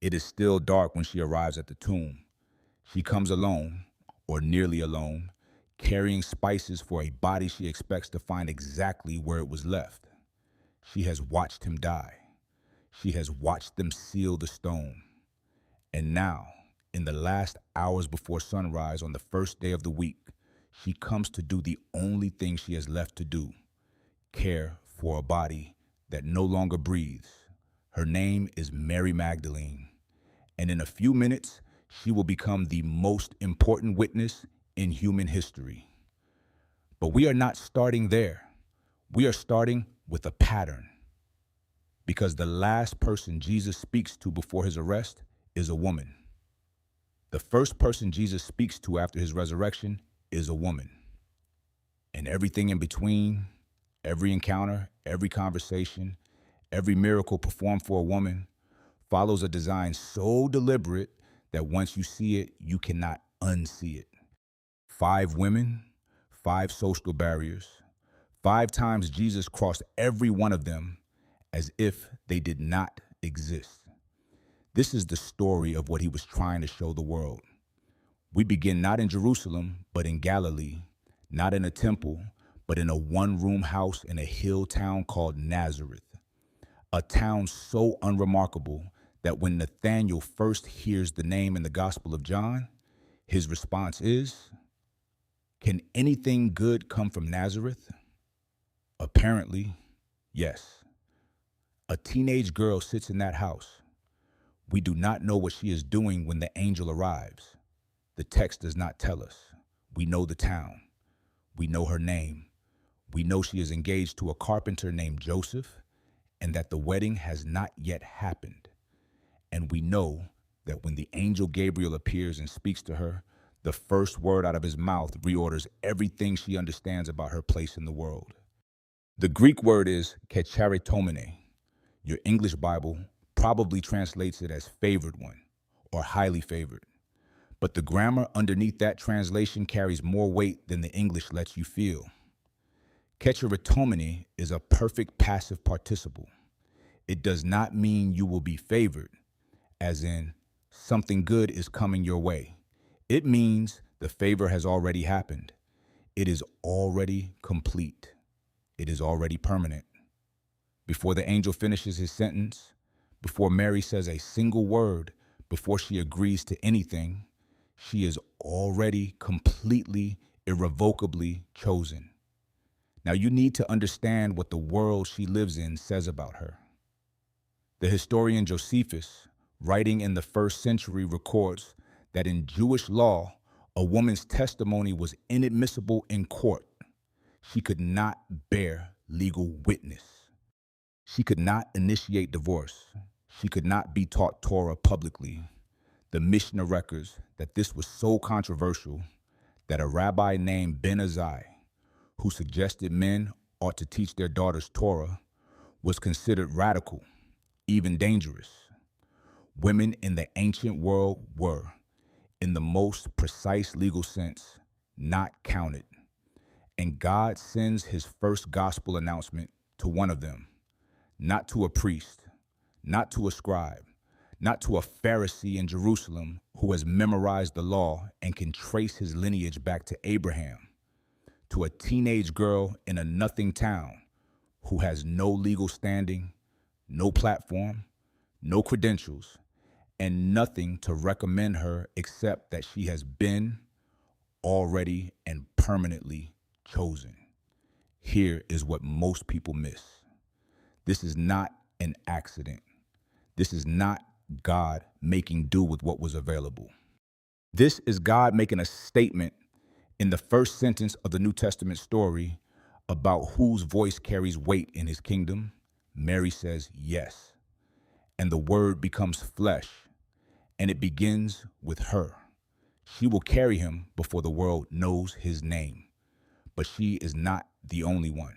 It is still dark when she arrives at the tomb. She comes alone, or nearly alone, carrying spices for a body she expects to find exactly where it was left. She has watched him die. She has watched them seal the stone. And now, in the last hours before sunrise on the first day of the week, she comes to do the only thing she has left to do: care for a body that no longer breathes. Her name is Mary Magdalene, and in a few minutes, she will become the most important witness in human history. But we are not starting there. We are starting with a pattern, because the last person Jesus speaks to before his arrest is a woman. The first person Jesus speaks to after his resurrection is a woman. And everything in between, every encounter, every conversation, every miracle performed for a woman follows a design so deliberate that once you see it, you cannot unsee it. 5 women, 5 social barriers. 5 times Jesus crossed every one of them as if they did not exist. This is the story of what he was trying to show the world. We begin not in Jerusalem, but in Galilee, not in a temple, but in a one-room house in a hill town called Nazareth, a town so unremarkable that when Nathanael first hears the name in the Gospel of John, his response is, "Can anything good come from Nazareth?" Apparently, yes. A teenage girl sits in that house. We do not know what she is doing when the angel arrives. The text does not tell us. We know the town. We know her name. We know she is engaged to a carpenter named Joseph, and that the wedding has not yet happened. And we know that when the angel Gabriel appears and speaks to her, the first word out of his mouth reorders everything she understands about her place in the world. The Greek word is kecharitomene. Your English Bible probably translates it as favored one or highly favored. But the grammar underneath that translation carries more weight than the English lets you feel. Kecharitomene is a perfect passive participle. It does not mean you will be favored, as in something good is coming your way. It means the favor has already happened. It is already complete. It is already permanent. Before the angel finishes his sentence, before Mary says a single word, before she agrees to anything, she is already completely, irrevocably chosen. Now you need to understand what the world she lives in says about her. The historian Josephus, writing in the 1st century, records that in Jewish law, a woman's testimony was inadmissible in court. She could not bear legal witness. She could not initiate divorce. She could not be taught Torah publicly. The Mishnah records that this was so controversial that a rabbi named Ben Azai, who suggested men ought to teach their daughters Torah, was considered radical, even dangerous. Women in the ancient world were, in the most precise legal sense, not counted. And God sends his first gospel announcement to one of them, not to a priest, not to a scribe, not to a Pharisee in Jerusalem who has memorized the law and can trace his lineage back to Abraham, to a teenage girl in a nothing town who has no legal standing, no platform, no credentials, and nothing to recommend her except that she has been already and permanently chosen. Here is what most people miss. This is not an accident. This is not God making do with what was available. This is God making a statement in the first sentence of the New Testament story about whose voice carries weight in his kingdom. Mary says yes. And the word becomes flesh, and it begins with her. She will carry him before the world knows his name. But she is not the only one.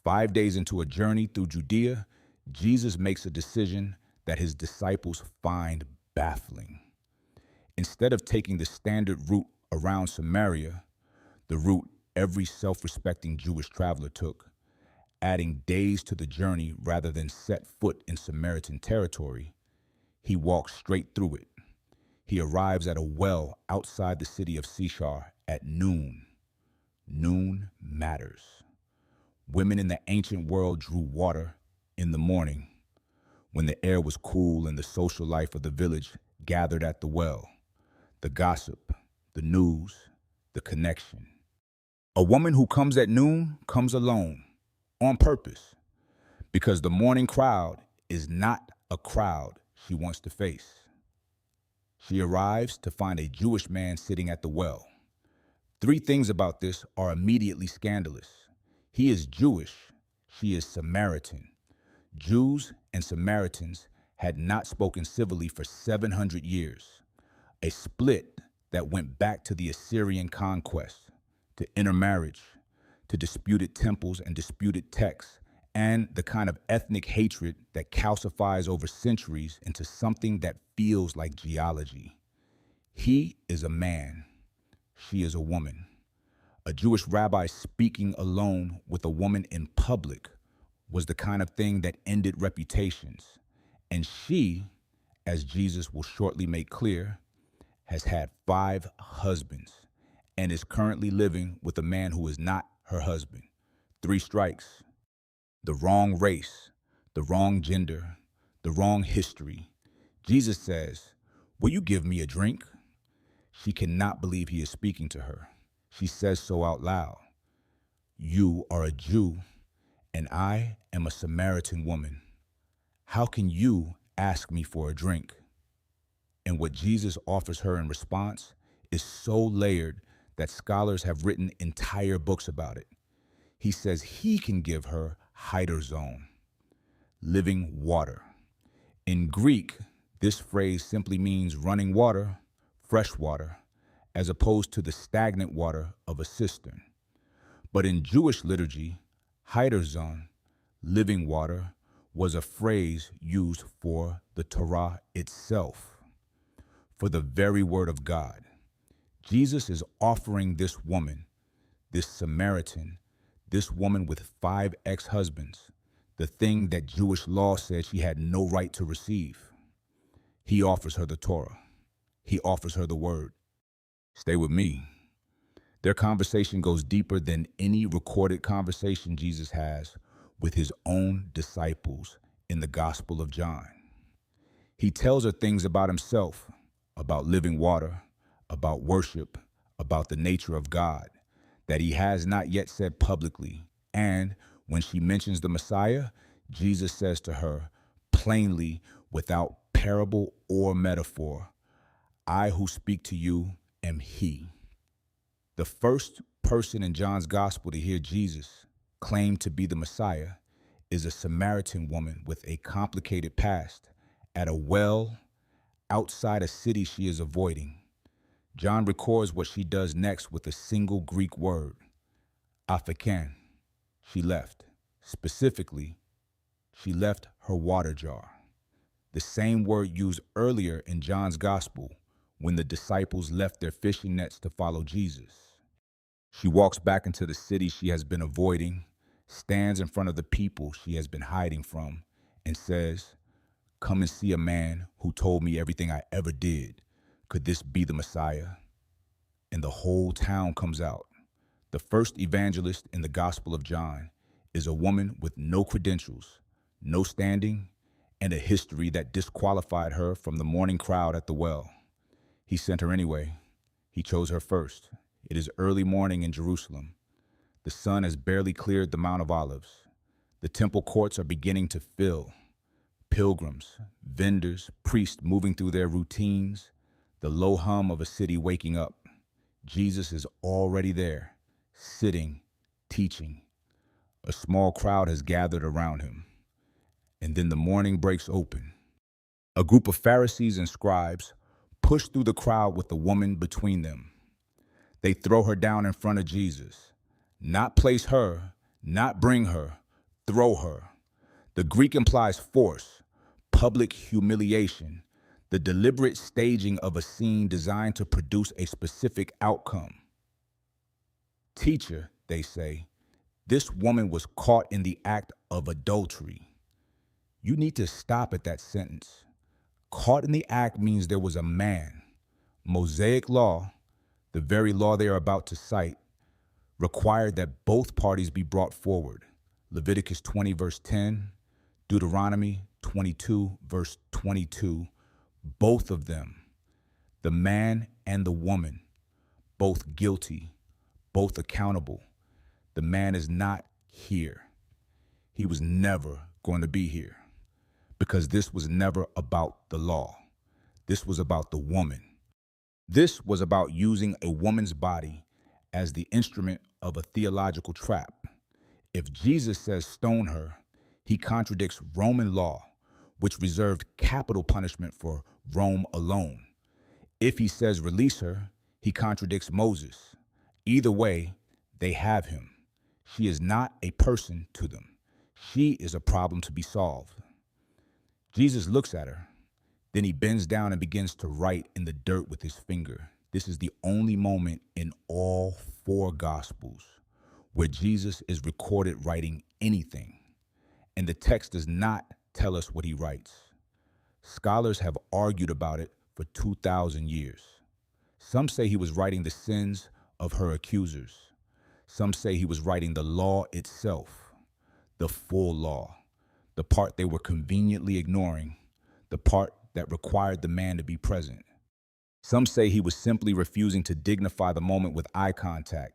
5 days into a journey through Judea, Jesus makes a decision that his disciples find baffling. Instead of taking the standard route around Samaria, the route every self-respecting Jewish traveler took, adding days to the journey rather than set foot in Samaritan territory, He walks straight through it. He arrives at a well outside the city of Sishar at noon. Noon matters. Women in the ancient world drew water in the morning when the air was cool and the social life of the village gathered at the well. The gossip, the news, the connection. A woman who comes at noon comes alone, on purpose, because the morning crowd is not a crowd she wants to face. She arrives to find a Jewish man sitting at the well. Three things about this are immediately scandalous. He is Jewish, she is Samaritan. Jews and Samaritans had not spoken civilly for 700 years, a split that went back to the Assyrian conquest, to intermarriage, to disputed temples and disputed texts, and the kind of ethnic hatred that calcifies over centuries into something that feels like geology. He is a man, she is a woman. A Jewish rabbi speaking alone with a woman in public was the kind of thing that ended reputations. And she, as Jesus will shortly make clear, has had 5 husbands and is currently living with a man who is not her husband. 3 strikes. The wrong race, the wrong gender, the wrong history. Jesus says, "Will you give me a drink?" She cannot believe he is speaking to her. She says so out loud. "You are a Jew, and I am a Samaritan woman. How can you ask me for a drink?" And what Jesus offers her in response is so layered that scholars have written entire books about it. He says he can give her hydrazone, living water. In Greek, this phrase simply means running water, fresh water, as opposed to the stagnant water of a cistern. But in Jewish liturgy, hydrazon, living water, was a phrase used for the Torah itself, for the very word of God. Jesus is offering this woman, this Samaritan, this woman with 5 ex-husbands, the thing that Jewish law said she had no right to receive. He offers her the Torah. He offers her the word. Stay with me. Their conversation goes deeper than any recorded conversation Jesus has with his own disciples in the Gospel of John. He tells her things about himself, about living water, about worship, about the nature of God, that he has not yet said publicly. And when she mentions the Messiah, Jesus says to her, plainly, without parable or metaphor, "I who speak to you am he." The first person in John's gospel to hear Jesus claim to be the Messiah is a Samaritan woman with a complicated past at a well outside a city she is avoiding. John records what she does next with a single Greek word, aphaken. She left. Specifically, she left her water jar. The same word used earlier in John's gospel when the disciples left their fishing nets to follow Jesus. She walks back into the city she has been avoiding, stands in front of the people she has been hiding from, and says, "Come and see a man who told me everything I ever did. Could this be the Messiah?" And the whole town comes out. The first evangelist in the Gospel of John is a woman with no credentials, no standing, and a history that disqualified her from the morning crowd at the well. He sent her anyway. He chose her first. It is early morning in Jerusalem. The sun has barely cleared the Mount of Olives. The temple courts are beginning to fill. Pilgrims, vendors, priests moving through their routines, the low hum of a city waking up. Jesus is already there, sitting, teaching. A small crowd has gathered around him. And then the morning breaks open. A group of Pharisees and scribes push through the crowd with the woman between them. They throw her down in front of Jesus. Not place her, not bring her, throw her. The Greek implies force, public humiliation, the deliberate staging of a scene designed to produce a specific outcome. "Teacher," they say, "this woman was caught in the act of adultery." You need to stop at that sentence. Caught in the act means there was a man. Mosaic law, the very law they are about to cite, required that both parties be brought forward. Leviticus 20, verse 10, Deuteronomy 22, verse 22, both of them, the man and the woman, both guilty, both accountable. The man is not here. He was never going to be here because this was never about the law. This was about the woman. This was about using a woman's body as the instrument of a theological trap. If Jesus says stone her, he contradicts Roman law, which reserved capital punishment for Rome alone. If he says release her, he contradicts Moses. Either way, they have him. She is not a person to them. She is a problem to be solved. Jesus looks at her. Then he bends down and begins to write in the dirt with his finger. This is the only moment in all four Gospels where Jesus is recorded writing anything. And the text does not tell us what he writes. Scholars have argued about it for 2,000 years. Some say he was writing the sins of her accusers. Some say he was writing the law itself, the full law, the part they were conveniently ignoring, the part that required the man to be present. Some say he was simply refusing to dignify the moment with eye contact,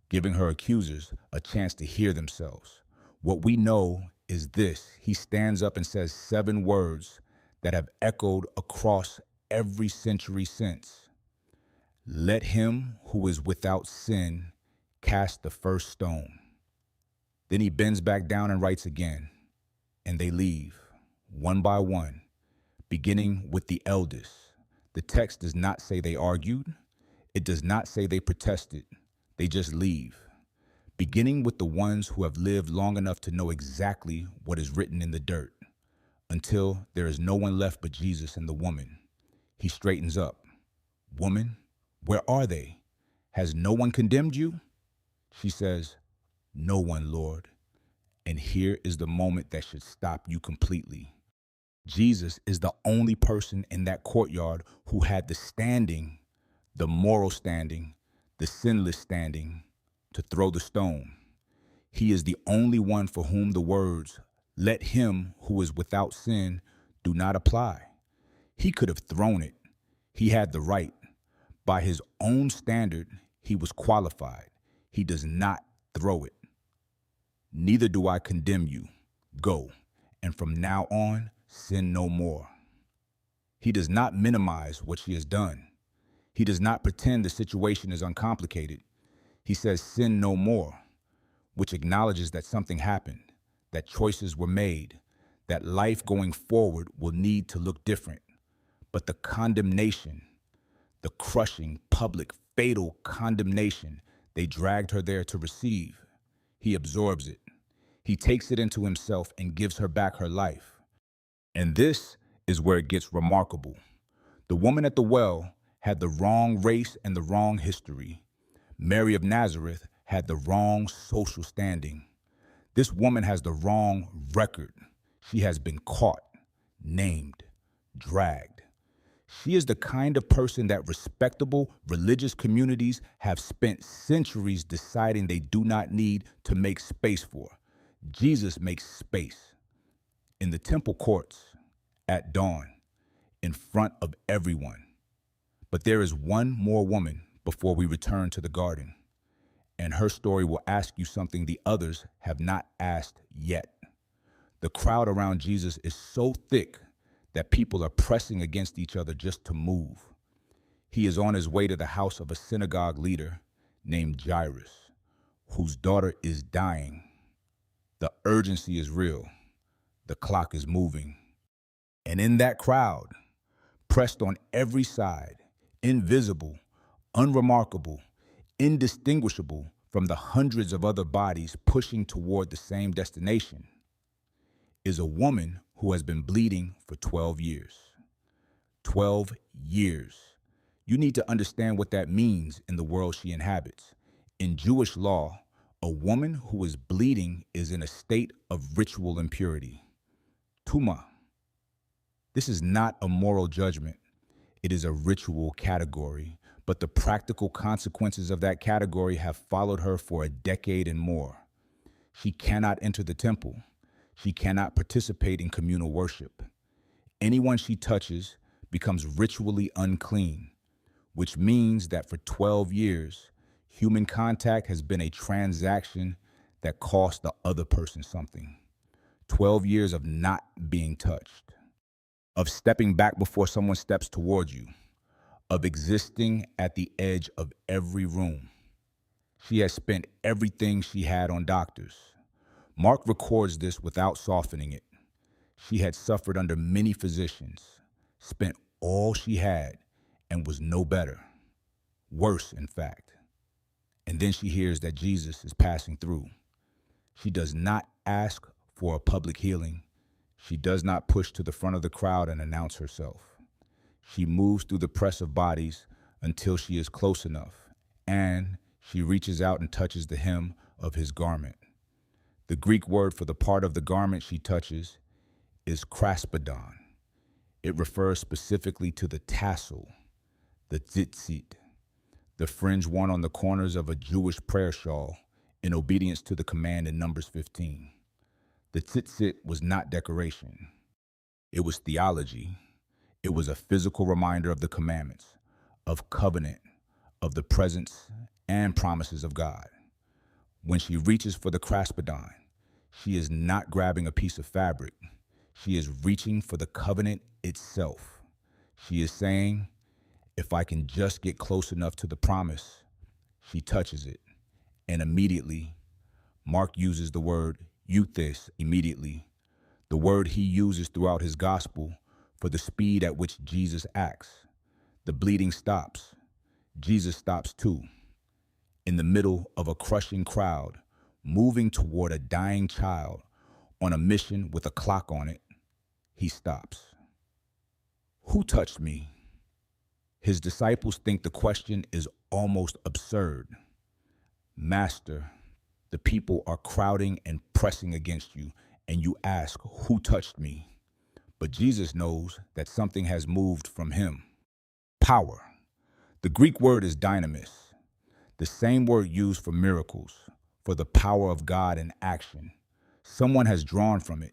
giving her accusers a chance to hear themselves. What we know is this: he stands up and says 7 words that have echoed across every century since. Let him who is without sin cast the first stone. Then he bends back down and writes again, and they leave, one by one, beginning with the eldest. The text does not say they argued. It does not say they protested. They just leave, beginning with the ones who have lived long enough to know exactly what is written in the dirt, until there is no one left but Jesus and the woman. He straightens up. Woman, where are they? Has no one condemned you? She says, no one, Lord. And here is the moment that should stop you completely. Jesus is the only person in that courtyard who had the standing, the moral standing, the sinless standing to throw the stone. He is the only one for whom the words, let him who is without sin, do not apply. He could have thrown it. He had the right. By his own standard, he was qualified. He does not throw it. Neither do I condemn you. Go, and from now on, sin no more. He does not minimize what she has done. He does not pretend the situation is uncomplicated. He says sin no more, which acknowledges that something happened, that choices were made, that life going forward will need to look different. But the condemnation, the crushing, public, fatal condemnation they dragged her there to receive, he absorbs it. He takes it into himself and gives her back her life. And this is where it gets remarkable. The woman at the well had the wrong race and the wrong history. Mary of Nazareth had the wrong social standing. This woman has the wrong record. She has been caught, named, dragged. She is the kind of person that respectable religious communities have spent centuries deciding they do not need to make space for. Jesus makes space. In the temple courts, at dawn, in front of everyone. But there is one more woman before we return to the garden, and her story will ask you something the others have not asked yet. The crowd around Jesus is so thick that people are pressing against each other just to move. He is on his way to the house of a synagogue leader named Jairus, whose daughter is dying. The urgency is real. The clock is moving. And in that crowd, pressed on every side, invisible, unremarkable, indistinguishable from the hundreds of other bodies pushing toward the same destination, is a woman who has been bleeding for 12 years. 12 years. You need to understand what that means in the world she inhabits. In Jewish law, a woman who is bleeding is in a state of ritual impurity. Tuma. This is not a moral judgment. It is a ritual category, but the practical consequences of that category have followed her for a decade and more. She cannot enter the temple. She cannot participate in communal worship. Anyone she touches becomes ritually unclean, which means that for 12 years, human contact has been a transaction that cost the other person something. 12 years of not being touched, of stepping back before someone steps towards you, of existing at the edge of every room. She has spent everything she had on doctors. Mark records this without softening it. She had suffered under many physicians, spent all she had, and was no better. Worse, in fact. And then she hears that Jesus is passing through. She does not ask for a public healing. She does not push to the front of the crowd and announce herself. She moves through the press of bodies until she is close enough, and she reaches out and touches the hem of his garment. The Greek word for the part of the garment she touches is kraspedon. It refers specifically to the tassel, the tzitzit, the fringe worn on the corners of a Jewish prayer shawl in obedience to the command in Numbers 15. The tzitzit was not decoration. It was theology. It was a physical reminder of the commandments, of covenant, of the presence and promises of God. When she reaches for the kraspedon, she is not grabbing a piece of fabric. She is reaching for the covenant itself. She is saying, if I can just get close enough to the promise, she touches it. And immediately, Mark uses the word euthes immediately, the word he uses throughout his gospel for the speed at which Jesus acts. The bleeding stops. Jesus stops too. In the middle of a crushing crowd, moving toward a dying child on a mission with a clock on it, he stops. Who touched me? His disciples think the question is almost absurd. Master, the people are crowding and pressing against you, and you ask, who touched me? But Jesus knows that something has moved from him. Power. The Greek word is dynamis, the same word used for miracles, for the power of God in action. Someone has drawn from it.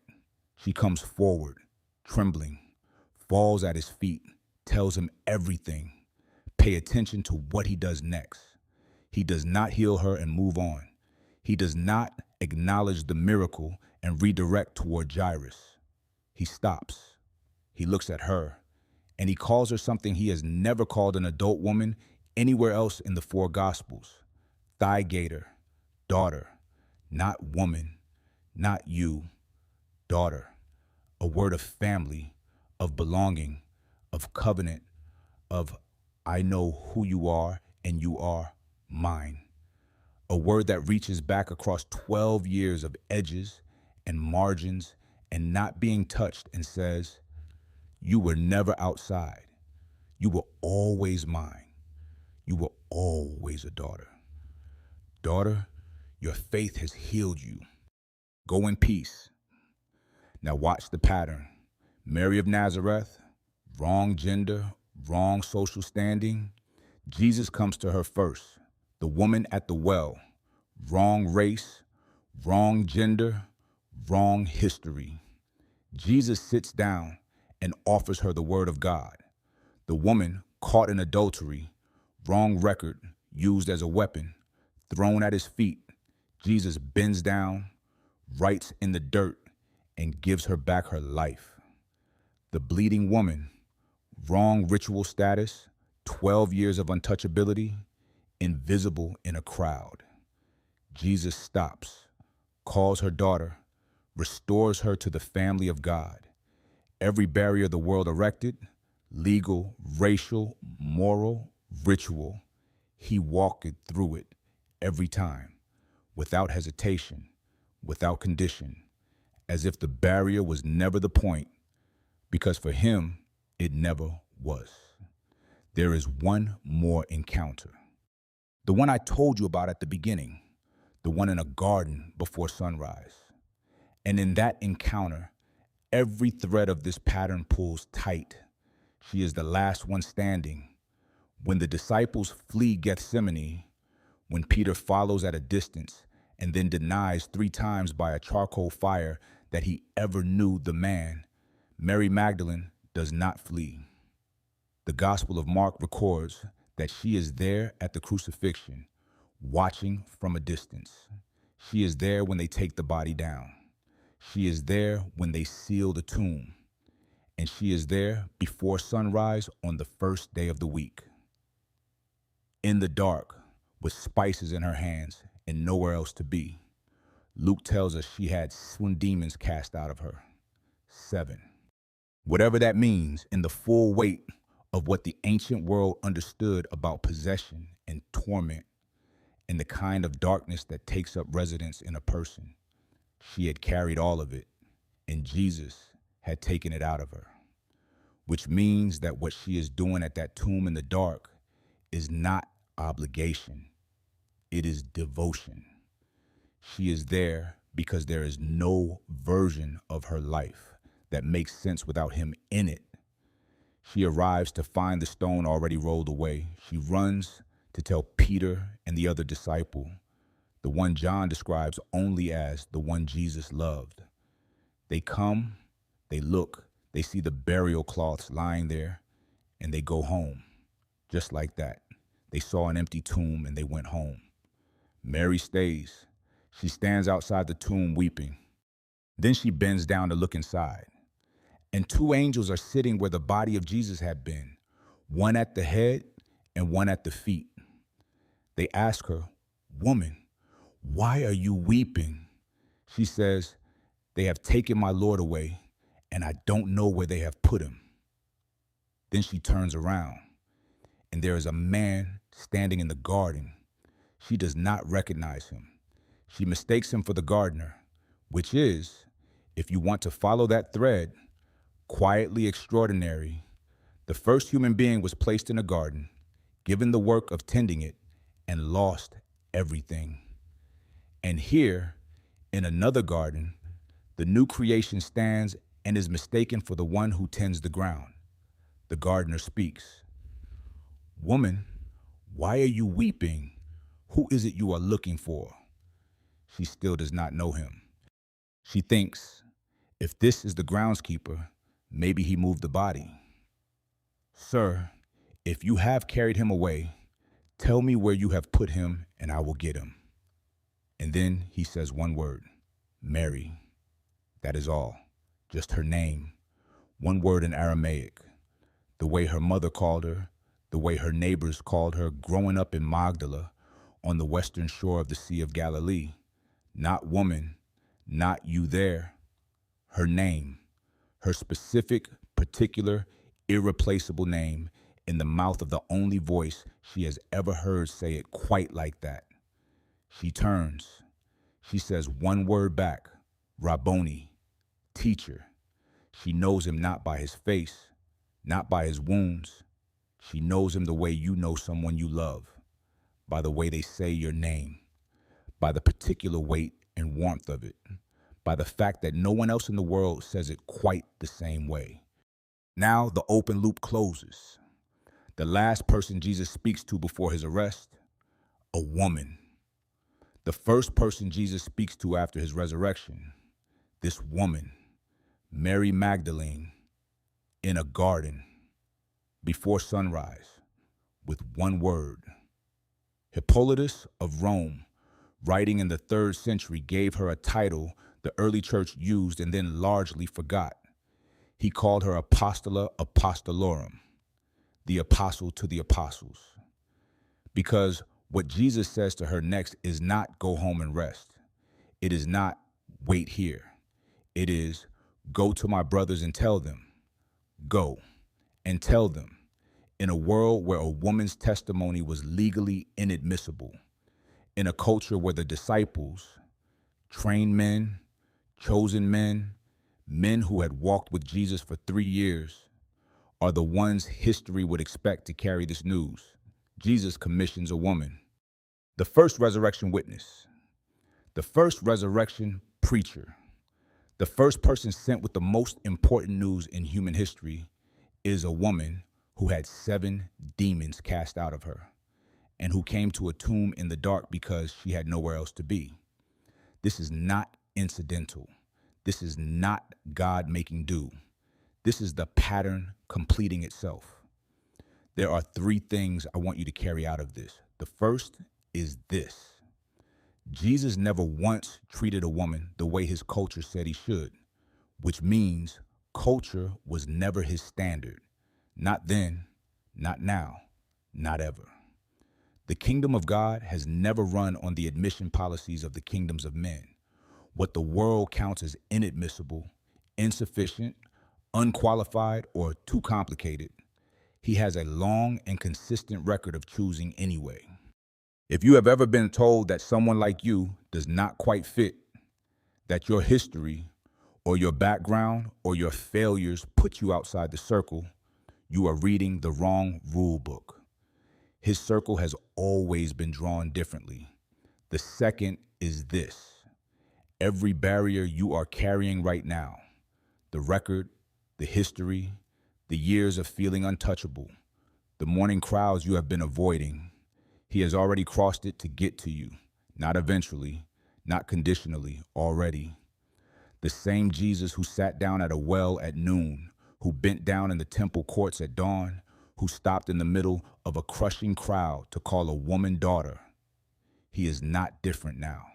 She comes forward, trembling, falls at his feet, tells him everything. Pay attention to what he does next. He does not heal her and move on. He does not acknowledge the miracle and redirect toward Jairus. He stops. He looks at her, and he calls her something he has never called an adult woman anywhere else in the four Gospels. Thigh gator, daughter, not woman, not you, daughter. A word of family, of belonging, of covenant, of I know who you are and you are mine. A word that reaches back across 12 years of edges and margins and not being touched and says, you were never outside. You were always mine. You were always a daughter. Daughter, your faith has healed you. Go in peace. Now watch the pattern. Mary of Nazareth, wrong gender, wrong social standing. Jesus comes to her first. The woman at the well, wrong race, wrong gender, wrong history. Jesus sits down and offers her the word of God. The woman caught in adultery, wrong record, used as a weapon, thrown at his feet. Jesus bends down, writes in the dirt, and gives her back her life. The bleeding woman, wrong ritual status, 12 years of untouchability, invisible in a crowd. Jesus stops, calls her daughter, restores her to the family of God. Every barrier the world erected, legal, racial, moral, ritual, he walked through it every time, without hesitation, without condition, as if the barrier was never the point, because for him, it never was. There is one more encounter. The one I told you about at the beginning, the one in a garden before sunrise. And in that encounter, Every thread of this pattern pulls tight. She is the last one standing. When the disciples flee Gethsemane, when Peter follows at a distance and then denies 3 times by a charcoal fire that he ever knew the man, Mary Magdalene does not flee. The Gospel of Mark records that she is there at the crucifixion, watching from a distance. She is there when they take the body down. She is there when they seal the tomb. And she is there before sunrise on the first day of the week. In the dark, with spices in her hands and nowhere else to be, Luke tells us she had 7 demons cast out of her. 7. Whatever that means, in the full weight of what the ancient world understood about possession and torment and the kind of darkness that takes up residence in a person, she had carried all of it, and Jesus had taken it out of her. Which means that what she is doing at that tomb in the dark is not obligation, it is devotion. She is there because there is no version of her life that makes sense without him in it. She arrives to find the stone already rolled away. She runs to tell Peter and the other disciple, the one John describes only as the one Jesus loved. They come, they look, they see the burial cloths lying there, and they go home. Just like that. They saw an empty tomb and they went home. Mary stays. She stands outside the tomb weeping. Then she bends down to look inside. And 2 angels are sitting where the body of Jesus had been, one at the head and one at the feet. They ask her, "Woman, why are you weeping?" She says, "They have taken my Lord away, and I don't know where they have put him." Then she turns around, and there is a man standing in the garden. She does not recognize him. She mistakes him for the gardener, which is, if you want to follow that thread, quietly extraordinary. The first human being was placed in a garden, given the work of tending it, and lost everything. And here, in another garden, the new creation stands and is mistaken for the one who tends the ground. The gardener speaks. "Woman, why are you weeping? Who is it you are looking for?" She still does not know him. She thinks, if this is the groundskeeper, maybe he moved the body. "Sir, if you have carried him away, tell me where you have put him and I will get him." And then he says one word, Mary. That is all, just her name, one word in Aramaic, the way her mother called her, the way her neighbors called her growing up in Magdala on the western shore of the Sea of Galilee. Not woman, not you there. Her name, her specific, particular, irreplaceable name in the mouth of the only voice she has ever heard say it quite like that. She turns. She says one word back, Rabboni, teacher. She knows him not by his face, not by his wounds. She knows him the way you know someone you love, by the way they say your name, by the particular weight and warmth of it, by the fact that no one else in the world says it quite the same way. Now the open loop closes. The last person Jesus speaks to before his arrest, a woman. The first person Jesus speaks to after his resurrection, this woman, Mary Magdalene, in a garden, before sunrise, with one word. Hippolytus of Rome, writing in the 3rd century, gave her a title the early church used and then largely forgot. He called her Apostola Apostolorum, the apostle to the apostles. Because what Jesus says to her next is not go home and rest. It is not wait here. It is go to my brothers and tell them. Go and tell them. In a world where a woman's testimony was legally inadmissible, in a culture where the disciples, trained men, chosen men, men who had walked with Jesus for 3 years, are the ones history would expect to carry this news. Jesus commissions a woman. The first resurrection witness, the first resurrection preacher, The first person sent with the most important news in human history is a woman who had 7 demons cast out of her and who came to a tomb in the dark because she had nowhere else to be. This is not incidental. This is not God making do. This is the pattern completing itself. There are 3 things I want you to carry out of this. The first is this. Jesus never once treated a woman the way his culture said he should, which means culture was never his standard. Not then, not now, not ever. The kingdom of God has never run on the admission policies of the kingdoms of men. What the world counts as inadmissible, insufficient, unqualified, or too complicated, he has a long and consistent record of choosing anyway. If you have ever been told that someone like you does not quite fit, that your history or your background or your failures put you outside the circle, you are reading the wrong rule book. His circle has always been drawn differently. The second is this. Every barrier you are carrying right now, the record, the history, the years of feeling untouchable, the morning crowds you have been avoiding, he has already crossed it to get to you, not eventually, not conditionally, already. The same Jesus who sat down at a well at noon, who bent down in the temple courts at dawn, who stopped in the middle of a crushing crowd to call a woman daughter. He is not different now.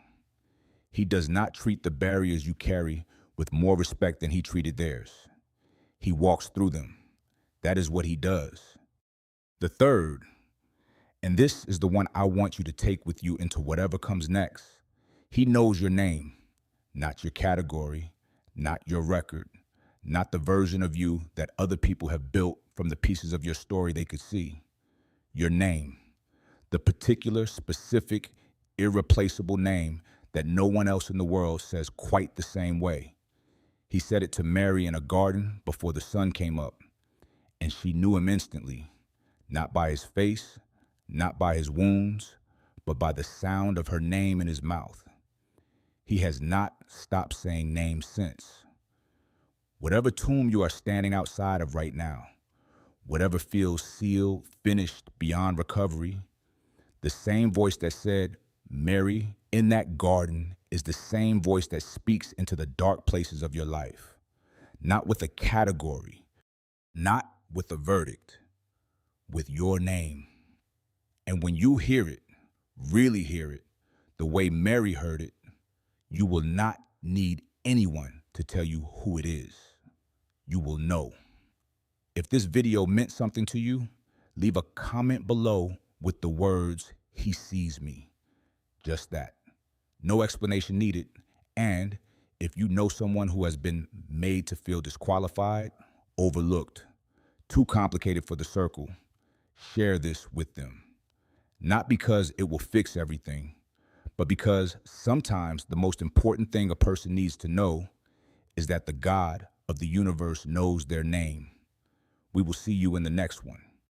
He does not treat the barriers you carry with more respect than he treated theirs. He walks through them. That is what he does. The third, and this is the one I want you to take with you into whatever comes next. He knows your name, not your category, not your record, not the version of you that other people have built from the pieces of your story they could see. Your name, the particular, specific, irreplaceable name that no one else in the world says quite the same way. He said it to Mary in a garden before the sun came up, and she knew him instantly, not by his face, not by his wounds, but by the sound of her name in his mouth. He has not stopped saying names since. Whatever tomb you are standing outside of right now, whatever feels sealed, finished, beyond recovery, the same voice that said, Mary, in that garden, is the same voice that speaks into the dark places of your life. Not with a category, not with a verdict, with your name. And when you hear it, really hear it, the way Mary heard it, you will not need anyone to tell you who it is. You will know. If this video meant something to you, leave a comment below with the words, "He sees me." Just that. No explanation needed. And if you know someone who has been made to feel disqualified, overlooked, too complicated for the circle, share this with them. Not because it will fix everything, but because sometimes the most important thing a person needs to know is that the God of the universe knows their name. We will see you in the next one.